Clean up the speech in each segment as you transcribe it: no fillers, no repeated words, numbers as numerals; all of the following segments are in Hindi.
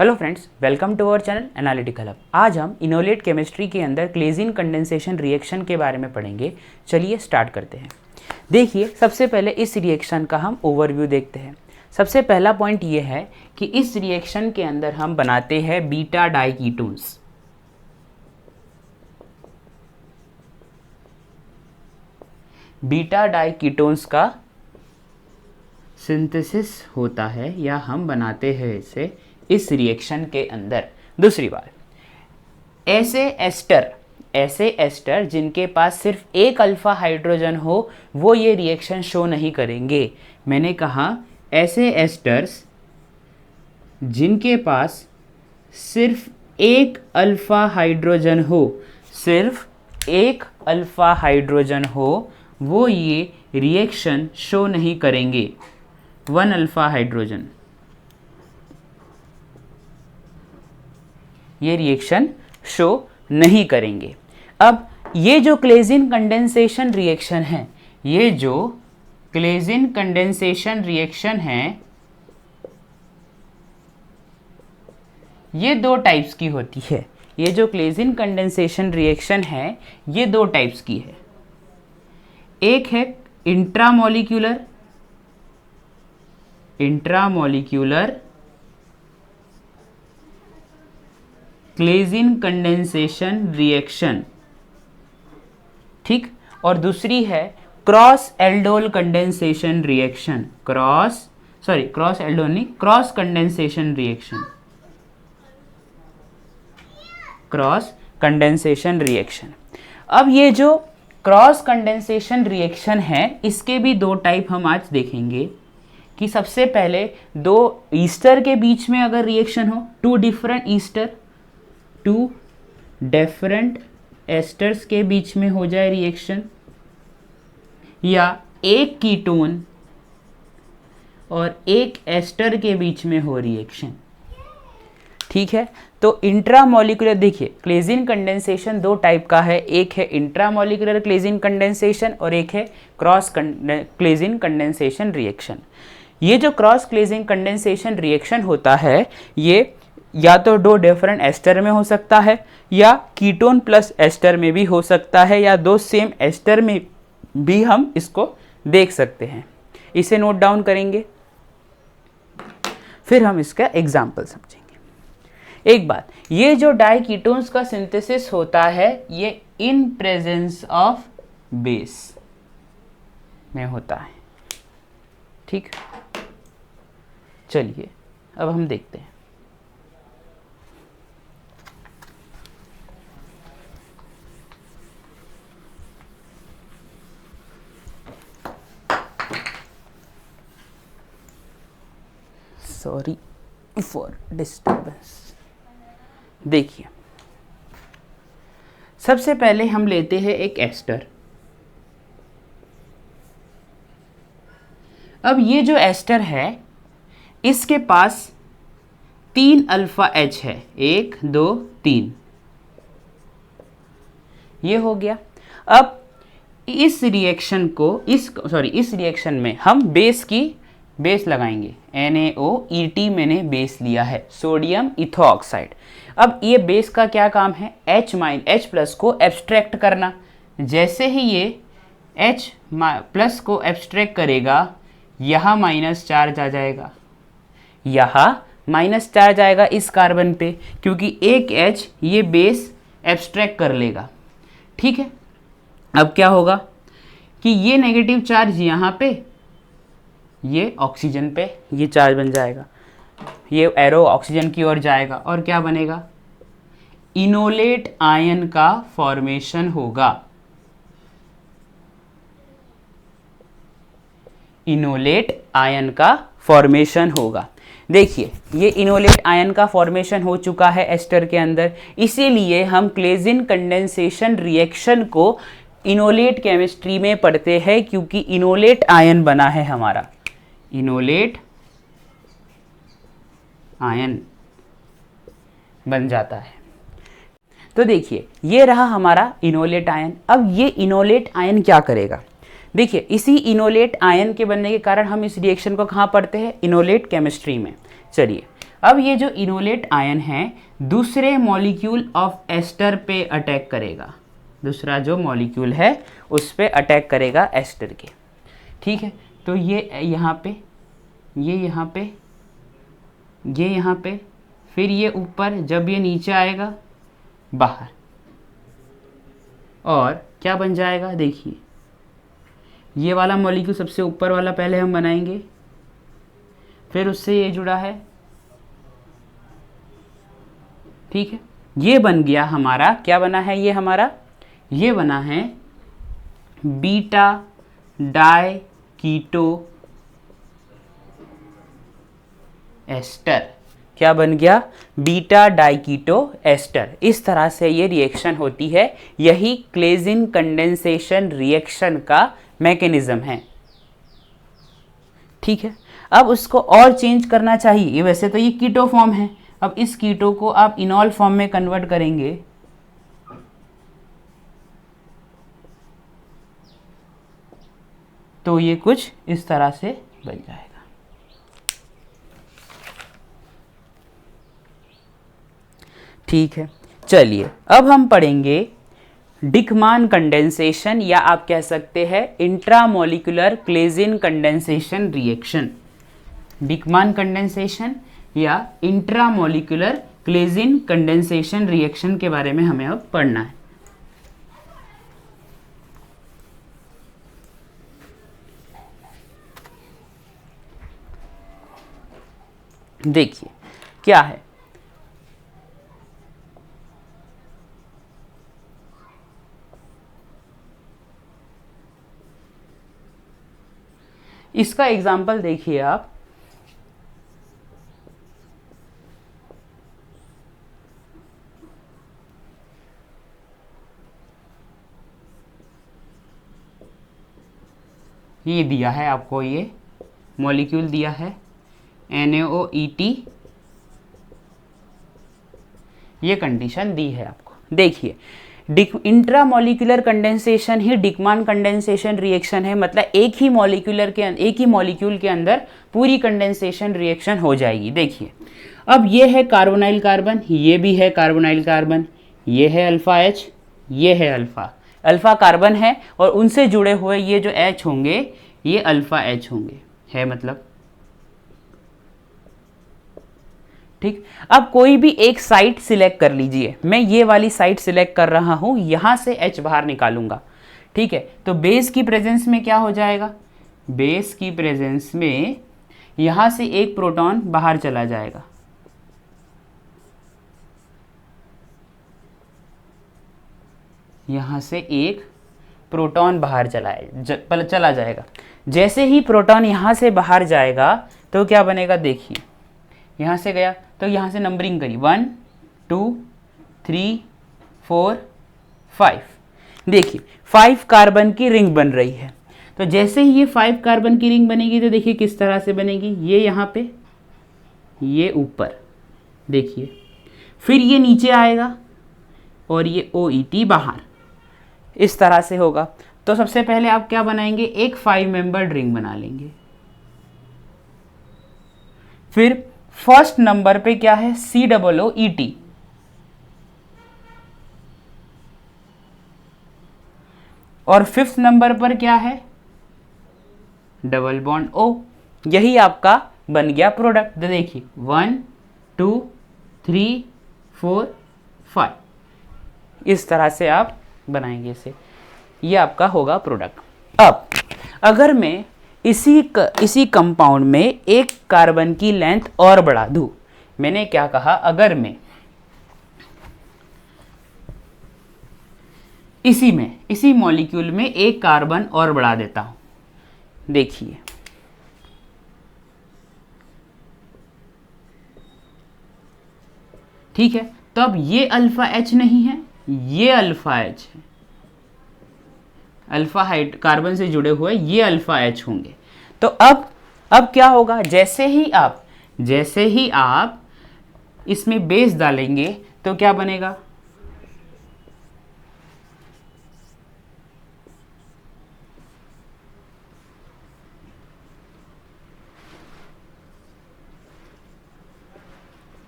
Hello friends, welcome to our channel analytical hub. आज हम इनोलेट केमिस्ट्री के अंदर क्लेजिन कंडेंसेशन रिएक्शन के बारे में पढ़ेंगे। चलिए स्टार्ट करते हैं। देखिए, सबसे पहले इस रिएक्शन का हम ओवरव्यू देखते हैं। सबसे पहला पॉइंट ये है कि इस रिएक्शन के अंदर हम बनाते हैं बीटा डाइकीटोन्स। बीटा डाइकीटोन्स का सिंथेसिस होता है या हम बनाते हैं इसे इस रिएक्शन के अंदर। दूसरी बात, ऐसे एस्टर जिनके पास सिर्फ एक अल्फा हाइड्रोजन हो वो ये रिएक्शन शो नहीं करेंगे। मैंने कहा ऐसे एस्टर्स जिनके पास सिर्फ एक अल्फा हाइड्रोजन हो, सिर्फ एक अल्फा हाइड्रोजन हो, वो ये रिएक्शन शो नहीं करेंगे। वन अल्फा हाइड्रोजन ये रिएक्शन शो नहीं करेंगे। अब ये जो क्लेजिन कंडेंसेशन रिएक्शन है, ये जो क्लेजिन कंडेंसेशन रिएक्शन है, ये दो टाइप्स की होती है। ये जो क्लेजिन कंडेंसेशन रिएक्शन है ये दो टाइप्स की है। एक है इंट्रामोलिक्यूलर क्लेजिन कंडेंसेशन रिएक्शन, ठीक, और दूसरी है cross aldol condensation reaction. Cross aldol नहीं, cross condensation reaction, cross condensation reaction. अब ये जो क्रॉस कंडेंसेशन रिएक्शन है इसके भी दो टाइप हम आज देखेंगे। कि सबसे पहले दो ईस्टर के बीच में अगर रिएक्शन हो, टू डिफरेंट एस्टर्स के बीच में हो जाए रिएक्शन, या एक कीटोन और एक एस्टर के बीच में हो रिएक्शन, ठीक है। तो इंट्रामोलिकुलर, देखिए क्लेजिन कंडेंसेशन दो टाइप का है। एक है इंट्रामोलिकुलर क्लेजिन कंडेंसेशन और एक है क्रॉस क्लेजिन कंडेंसेशन रिएक्शन। ये जो क्रॉस क्लेजिन कंडेंसेशन रिएक्शन होता है ये या तो दो डिफरेंट एस्टर में हो सकता है, या कीटोन प्लस एस्टर में भी हो सकता है, या दो सेम एस्टर में भी हम इसको देख सकते हैं। इसे नोट डाउन करेंगे, फिर हम इसका एग्जाम्पल समझेंगे। एक बात, ये जो डाइकीटोन्स का सिंथेसिस होता है ये इन प्रेजेंस ऑफ बेस में होता है, ठीक। चलिए अब हम देखते हैं। Sorry for disturbance. देखिए, सबसे पहले हम लेते हैं एक एस्टर। अब ये जो एस्टर है इसके पास 3 अल्फा एच है, 1 2 3, ये हो गया। अब इस रिएक्शन में हम बेस लगाएंगे। NaOET मैंने बेस लिया है, सोडियम इथोऑक्साइड। अब ये बेस का क्या काम है? H प्लस को एब्स्ट्रैक्ट करना। जैसे ही ये H प्लस को एब्स्ट्रैक्ट करेगा यहाँ माइनस चार्ज आ जाएगा, यहाँ माइनस चार्ज आएगा इस कार्बन पे, क्योंकि एक H ये बेस एब्स्ट्रैक्ट कर लेगा, ठीक है। अब क्या होगा कि ये नेगेटिव चार्ज यहाँ पे, ये ऑक्सीजन पे ये चार्ज बन जाएगा, ये एरो ऑक्सीजन की ओर जाएगा और क्या बनेगा? इनोलेट आयन का फॉर्मेशन होगा। इनोलेट आयन का फॉर्मेशन होगा। देखिए, ये इनोलेट आयन का फॉर्मेशन हो चुका है एस्टर के अंदर, इसीलिए हम क्लेजिन कंडेंसेशन रिएक्शन को इनोलेट केमिस्ट्री में पढ़ते हैं, क्योंकि इनोलेट आयन बना है हमारा। इनोलेट आयन बन जाता है। तो देखिए, ये रहा हमारा इनोलेट आयन। अब ये इनोलेट आयन क्या करेगा? देखिए, इसी इनोलेट आयन के बनने के कारण हम इस रिएक्शन को कहाँ पढ़ते हैं? इनोलेट केमिस्ट्री में। चलिए अब ये जो इनोलेट आयन है दूसरे मॉलिक्यूल ऑफ एस्टर पे अटैक करेगा, दूसरा जो मॉलिक्यूल है उस पे अटैक करेगा एस्टर के। ठीक है, तो ये यहाँ पे, ये यहाँ पे, ये यहाँ पे, फिर ये ऊपर, जब ये नीचे आएगा बाहर, और क्या बन जाएगा देखिए, ये वाला मॉलिक्यूल सबसे ऊपर वाला पहले हम बनाएंगे, फिर उससे ये जुड़ा है। ठीक है, ये बन गया हमारा, क्या बना है ये हमारा, ये बना है बीटा डाई कीटो एस्टर। क्या बन गया, बीटा डाइकीटो एस्टर। इस तरह से ये रिएक्शन होती है, यही क्लेजिन कंडेंसेशन रिएक्शन का मैकेनिज्म है। ठीक है, अब उसको और चेंज करना चाहिए, वैसे तो ये कीटो फॉर्म है, अब इस कीटो को आप इनॉल फॉर्म में कन्वर्ट करेंगे, तो ये कुछ इस तरह से बन जाएगा। ठीक है, चलिए अब हम पढ़ेंगे डिकमान कंडेंसेशन, या आप कह सकते हैं इंट्रामोलिकुलर क्लेजिन कंडेंसेशन रिएक्शन। डिकमान कंडेंसेशन या इंट्रामोलिकुलर क्लेजिन कंडेंसेशन रिएक्शन के बारे में हमें अब पढ़ना है। देखिए क्या है, इसका एग्जाम्पल देखिए आप, ये दिया है आपको, ये मॉलिक्यूल दिया है NaOET, ये कंडीशन दी है आपको। देखिए इंट्रामोलिकुलर कंडेंसेशन ही डिकमान कंडेंसेशन रिएक्शन है, मतलब एक ही मॉलिक्यूल के अंदर पूरी कंडेंसेशन रिएक्शन हो जाएगी। देखिए अब ये है कार्बोनाइल कार्बन, ये भी है कार्बोनाइल कार्बन, ये है अल्फा H, ये है अल्फा कार्बन है, और उनसे जुड़े हुए ये जो H होंगे ये अल्फा H होंगे, है मतलब। ठीक, अब कोई भी एक साइट सिलेक्ट कर लीजिए, मैं ये वाली साइट सिलेक्ट कर रहा हूं, यहां से H बाहर निकालूंगा। ठीक है, तो बेस की प्रेजेंस में क्या हो जाएगा, बेस की प्रेजेंस में यहां से एक प्रोटॉन बाहर चला जाएगा, यहां से एक प्रोटॉन बाहर चला जाएगा। जैसे ही प्रोटॉन यहां से बाहर जाएगा तो क्या बनेगा, देखिए यहाँ से गया तो यहाँ से नंबरिंग करी 1 2 3 4 5, देखिए 5 कार्बन की रिंग बन रही है। तो जैसे ही ये 5 कार्बन की रिंग बनेगी तो देखिए किस तरह से बनेगी, ये यहाँ पे, ये ऊपर, देखिए फिर ये नीचे आएगा और ये OET बाहर, इस तरह से होगा। तो सबसे पहले आप क्या बनाएंगे, एक 5 मेंबर्ड रिंग बना लेंगे। फिर फर्स्ट नंबर पे क्या है, COOET, और फिफ्थ नंबर पर क्या है, डबल बॉन्ड O। यही आपका बन गया प्रोडक्ट। तो देखिए 1 2 3 4 5, इस तरह से आप बनाएंगे इसे, ये आपका होगा प्रोडक्ट। अब अगर मैं इसी कंपाउंड में एक कार्बन की लेंथ और बढ़ा दूं, मैंने क्या कहा, अगर मैं इसी मॉलिक्यूल में एक कार्बन और बढ़ा देता हूं, देखिए ठीक है, तो अब ये अल्फा H नहीं है, ये अल्फा H है, अल्फा हाइड कार्बन से जुड़े हुए ये अल्फा H होंगे। तो अब क्या होगा, जैसे ही आप इसमें बेस डालेंगे तो क्या बनेगा,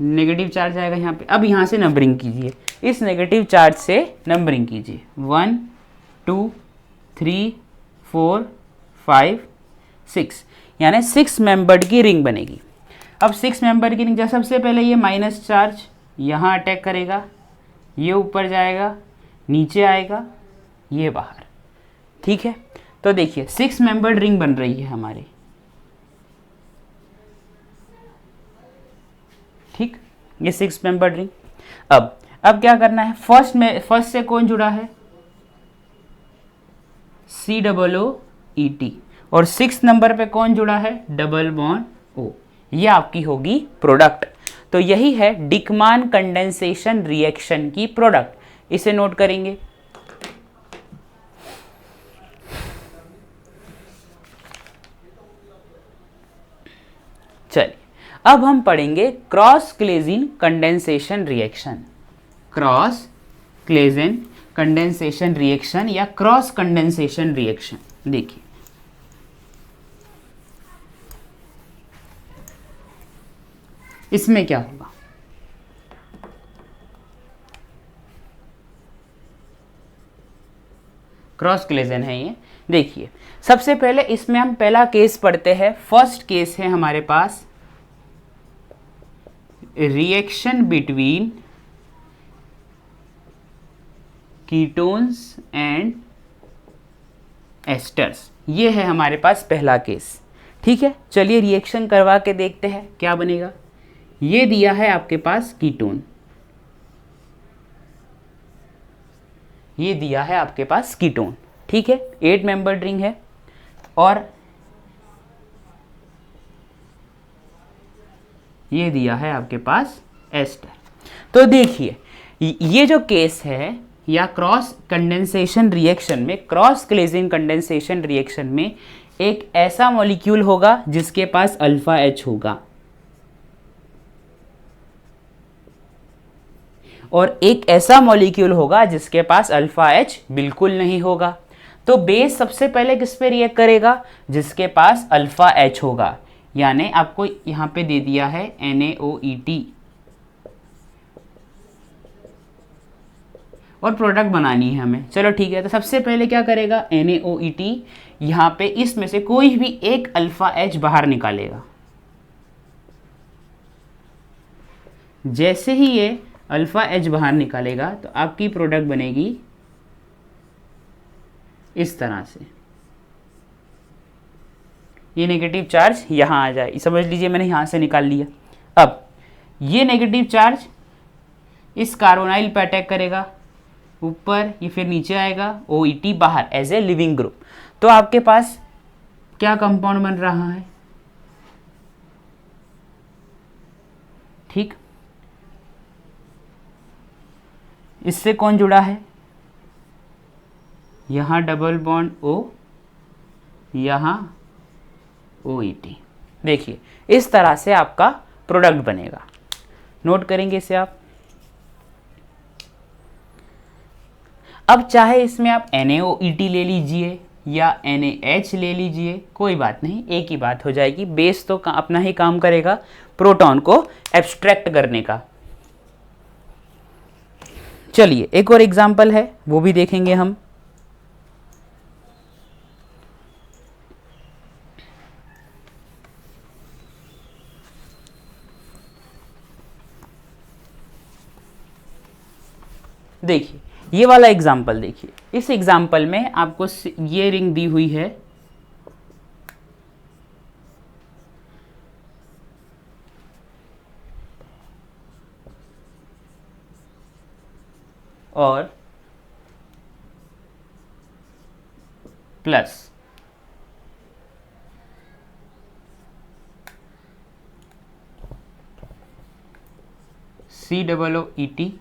नेगेटिव चार्ज आएगा यहाँ पे। अब यहाँ से नंबरिंग कीजिए, इस नेगेटिव चार्ज से नंबरिंग कीजिए 1 2 3 4 5 6, यानी 6 मेंबर्ड की रिंग बनेगी। अब 6 मेंबर की रिंग, जैसे सबसे पहले ये माइनस चार्ज यहाँ अटैक करेगा, ये ऊपर जाएगा, नीचे आएगा, ये बाहर। ठीक है, तो देखिए 6 मेंबर्ड रिंग बन रही है हमारी। ठीक, ये 6 मेंबर्ड रिंग। अब क्या करना है, फर्स्ट से कौन जुड़ा है, COOET, और 6 नंबर पे कौन जुड़ा है, डबल बॉन्ड O। ये आपकी होगी प्रोडक्ट। तो यही है डिकमान कंडेंसेशन रिएक्शन की प्रोडक्ट, इसे नोट करेंगे। चलिए, अब हम पढ़ेंगे cross Claisen condensation reaction. Cross Claisen condensation reaction या क्रॉस कंडेंसेशन रिएक्शन। देखिए, इसमें क्या होगा, क्रॉस क्लेजन है ये। देखिए, सबसे पहले इसमें हम पहला केस पढ़ते हैं। फर्स्ट केस है हमारे पास reaction between ketones and esters. ये है हमारे पास पहला केस। ठीक है, चलिए रिएक्शन करवा के देखते हैं क्या बनेगा। ये दिया है आपके पास कीटोन, ये दिया है आपके पास कीटोन। ठीक है, 8 मेंबर्ड रिंग है, और ये दिया है आपके पास एस्टर। तो देखिए, ये जो केस है या क्रॉस कंडेंसेशन रिएक्शन में, क्रॉस क्लेजिन कंडेंसेशन रिएक्शन में एक ऐसा मॉलिक्यूल होगा जिसके पास अल्फा H होगा, और एक ऐसा मॉलिक्यूल होगा जिसके पास अल्फा H बिल्कुल नहीं होगा। तो बेस सबसे पहले किस पे रिएक्ट करेगा, जिसके पास अल्फा H होगा। यानी आपको यहां पे दे दिया है NaOET, और प्रोडक्ट बनानी है हमें। चलो ठीक है, तो सबसे पहले क्या करेगा, NaOET यहां पे इसमें से कोई भी एक अल्फा H बाहर निकालेगा। जैसे ही ये अल्फा H बाहर निकालेगा तो आपकी प्रोडक्ट बनेगी इस तरह से। ये नेगेटिव चार्ज यहाँ आ जाए, समझ लीजिए मैंने यहाँ से निकाल लिया। अब ये नेगेटिव चार्ज इस कार्बोनाइल पे अटैक करेगा, ऊपर, ये फिर नीचे आएगा, OET बाहर एज ए लिविंग ग्रुप। तो आपके पास क्या कंपाउंड बन रहा है, ठीक, इससे कौन जुड़ा है, यहाँ डबल बॉन्ड O, यहाँ OET। देखिए, इस तरह से आपका प्रोडक्ट बनेगा। नोट करेंगे इसे आप। अब चाहे इसमें आप NaOET ले लीजिए या NaH ले लीजिए, कोई बात नहीं, एक ही बात हो जाएगी। बेस तो अपना ही काम करेगा, प्रोटॉन को एब्स्ट्रैक्ट करने का। चलिए, एक और एग्जांपल है, वो भी देखेंगे हम। देखिए, ये वाला एग्जाम्पल देखिए। इस एग्जाम्पल में आपको ये रिंग दी हुई है, और प्लस COOET,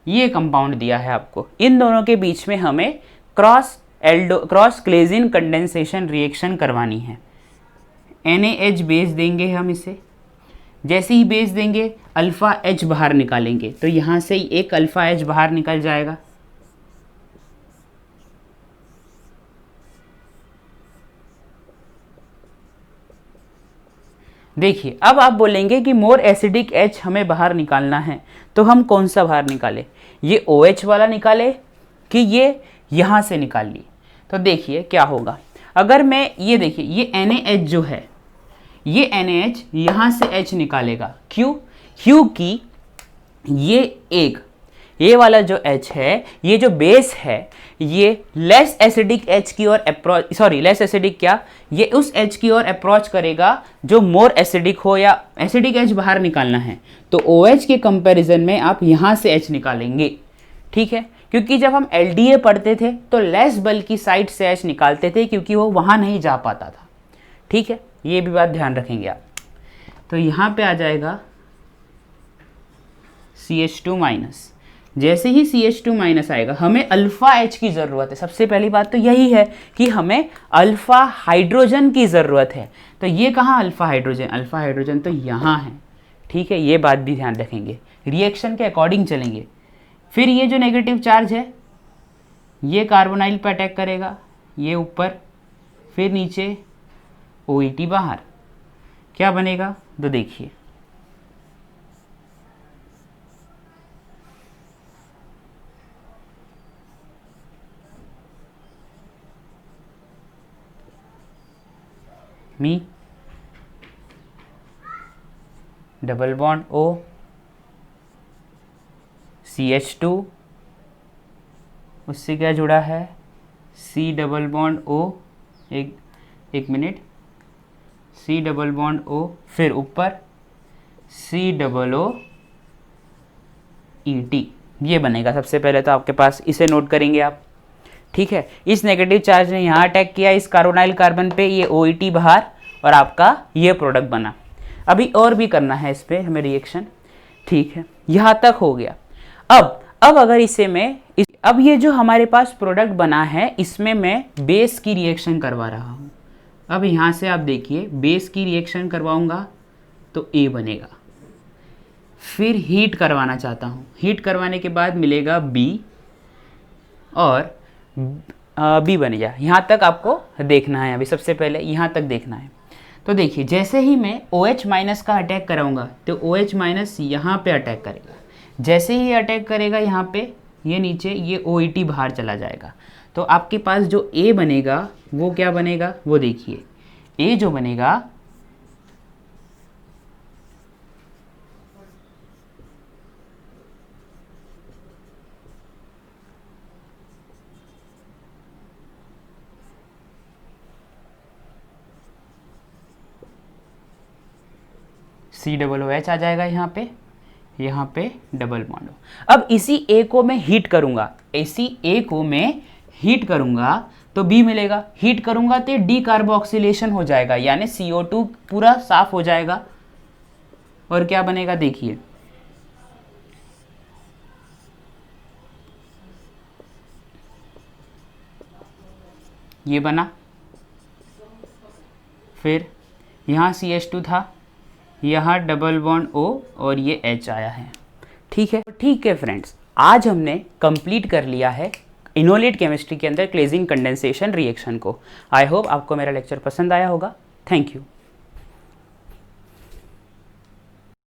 ये कंपाउंड दिया है आपको। इन दोनों के बीच में हमें क्रॉस क्लेजिन कंडेंसेशन रिएक्शन करवानी है। NaH बेस देंगे हम इसे, जैसे ही बेस देंगे अल्फा H बाहर निकालेंगे, तो यहाँ से ही एक अल्फा H बाहर निकल जाएगा। देखिए अब आप बोलेंगे कि मोर एसिडिक H हमें बाहर निकालना है, तो हम कौन सा बाहर निकालें, ये OH वाला निकाले कि ये यहाँ से निकालिए। तो देखिए क्या होगा, अगर मैं ये देखिए ये NaH जो है, ये NaH यहाँ से H निकालेगा, क्यों, क्योंकि ये वाला जो H है, ये जो बेस है, ये लेस एसिडिक H की ओर अप्रोच, सॉरी लेस एसिडिक क्या, ये उस H की ओर अप्रोच करेगा जो मोर एसिडिक हो, या एसिडिक H बाहर निकालना है तो OH के कंपैरिजन में आप यहाँ से H निकालेंगे, ठीक है। क्योंकि जब हम LDA पढ़ते थे तो लेस बल की साइड से H निकालते थे क्योंकि वो वहाँ नहीं जा पाता था, ठीक है, ये भी बात ध्यान रखेंगे आप। तो यहाँ पे आ जाएगा CH2 माइनस। जैसे ही CH2 माइनस आएगा, हमें अल्फा H की ज़रूरत है। सबसे पहली बात तो यही है कि हमें अल्फा हाइड्रोजन की ज़रूरत है। तो ये कहाँ अल्फा हाइड्रोजन, अल्फा हाइड्रोजन तो यहाँ है, ठीक है, ये बात भी ध्यान रखेंगे, रिएक्शन के अकॉर्डिंग चलेंगे। फिर ये जो नेगेटिव चार्ज है ये कार्बोनाइल पर अटैक करेगा, ये ऊपर, फिर नीचे OET बाहर, क्या बनेगा, तो देखिए मी डबल बॉन्ड O CH2, उससे क्या जुड़ा है C डबल बॉन्ड O, एक minute, C double bond O, फिर ऊपर C डबल O ET, ये बनेगा। सबसे पहले तो आपके पास इसे नोट करेंगे आप, ठीक है। इस नेगेटिव चार्ज ने यहाँ अटैक किया इस कार्बोनाइल कार्बन पे, ये OET बाहर, और आपका ये प्रोडक्ट बना। अभी और भी करना है इस पर हमें रिएक्शन, ठीक है, यहाँ तक हो गया। अब अगर इसे मैं अब ये जो हमारे पास प्रोडक्ट बना है इसमें मैं बेस की रिएक्शन करवा रहा हूँ। अब यहाँ से आप देखिए बेस की रिएक्शन करवाऊँगा तो A बनेगा, फिर हीट करवाना चाहता हूँ, हीट करवाने के बाद मिलेगा B, और B बन गया। यहाँ तक आपको देखना है, अभी सबसे पहले यहाँ तक देखना है। तो देखिए जैसे ही मैं OH माइनस का अटैक कराऊंगा तो OH माइनस यहाँ पे अटैक करेगा, जैसे ही अटैक करेगा यहाँ पे, ये नीचे, ये OET बाहर चला जाएगा। तो आपके पास जो A बनेगा वो क्या बनेगा, वो देखिए A जो बनेगा COOH आ जाएगा यहाँ पे डबल बॉन्ड। अब इसी A को मैं हीट करूंगा, इसी A को मैं हीट करूंगा तो B मिलेगा, हीट करूंगा तो डी कार्बोक्सिलेशन हो जाएगा, यानी CO2 पूरा साफ हो जाएगा, और क्या बनेगा देखिए ये बना, फिर यहाँ CH2 था, यहाँ डबल बॉन्ड O और ये H आया है, ठीक है फ्रेंड्स, आज हमने कंप्लीट कर लिया है इनोलेट केमिस्ट्री के अंदर क्लेजिंग कंडेंसेशन रिएक्शन को। आई होप आपको मेरा लेक्चर पसंद आया होगा। Thank you.